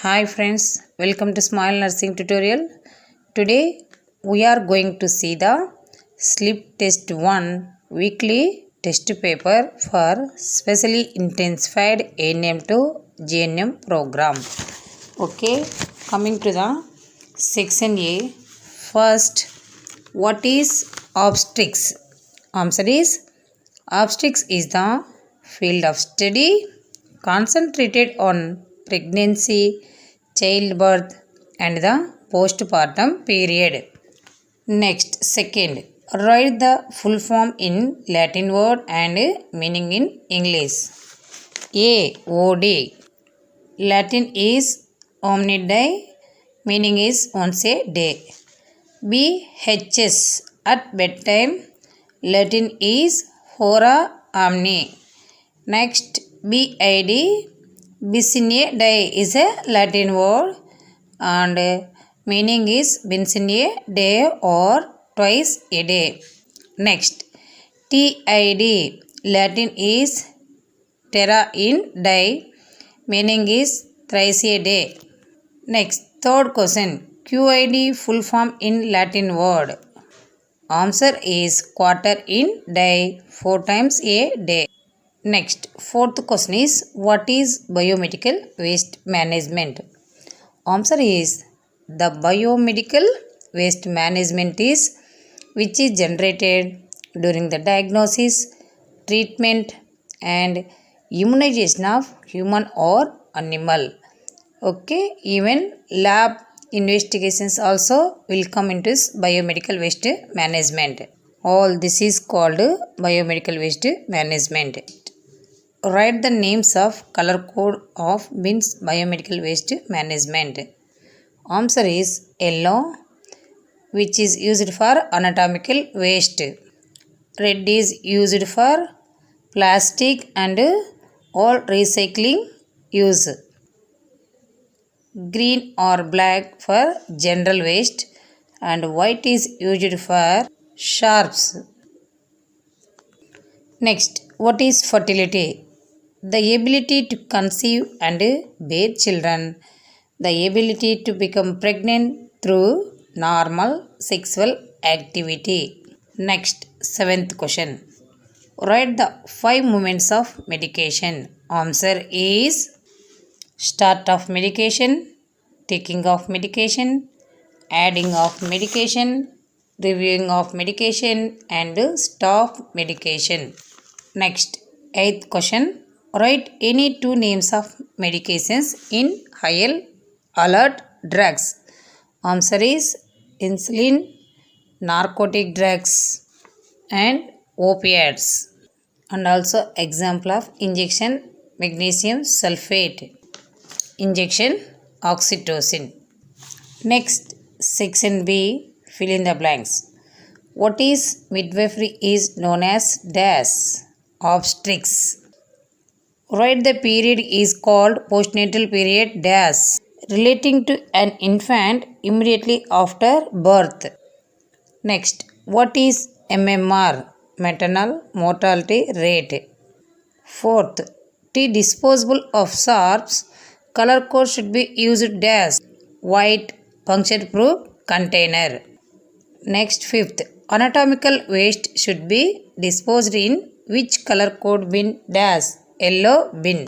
Hi friends, welcome to Smile Nursing Tutorial. Today we are going to see the Sleep Test 1 weekly test paper for specially intensified A&M to GNM program. Okay, coming to the section A. First, what is obstetrics? Answer is obstetrics is the field of study concentrated on pregnancy, childbirth and the postpartum period. Next, second, write the full form in Latin word and meaning in English. A. OD. Latin is omni die, meaning is once a day. B. HS. At bedtime, Latin is hora omni. Next, BID. Bisine die is a Latin word and meaning is once in a day or twice a day. Next, TID. Latin is terra in die, meaning is thrice a day. Next, third question. QID full form in Latin word. Answer is quarter in die, 4 times a day. Next, fourth question is what is biomedical waste management? Answer is the biomedical waste management is which is generated during the diagnosis, treatment and immunization of human or animal. Okay, even lab investigations also will come into biomedical waste management. All this is called biomedical waste management. Write the names of color code of bins biomedical waste management. Answer is yellow, which is used for anatomical waste. Red is used for plastic and all recycling use. Green or black for general waste and white is used for sharps. Next, what is fertility? The ability to conceive and bear children. The ability to become pregnant through normal sexual activity. Next, seventh question. Write the 5 movements of medication. Answer is start of medication, taking of medication, adding of medication, reviewing of medication and stop medication. Next, 8th question. Write any 2 names of medications in high alert drugs. Answer is insulin, narcotic drugs and opiates. And also example of injection magnesium sulfate, injection oxytocin. Next, section B, fill in the blanks. What is midwifery is known as dash? Obstetrics. Write the period is called postnatal period dash, relating to an infant immediately after birth. Next, what is MMR? Maternal mortality rate. Fourth, to disposable of sharps, color code should be used dash, white puncture proof container. Next, fifth, anatomical waste should be disposed in which color code bin dash, yellow bin.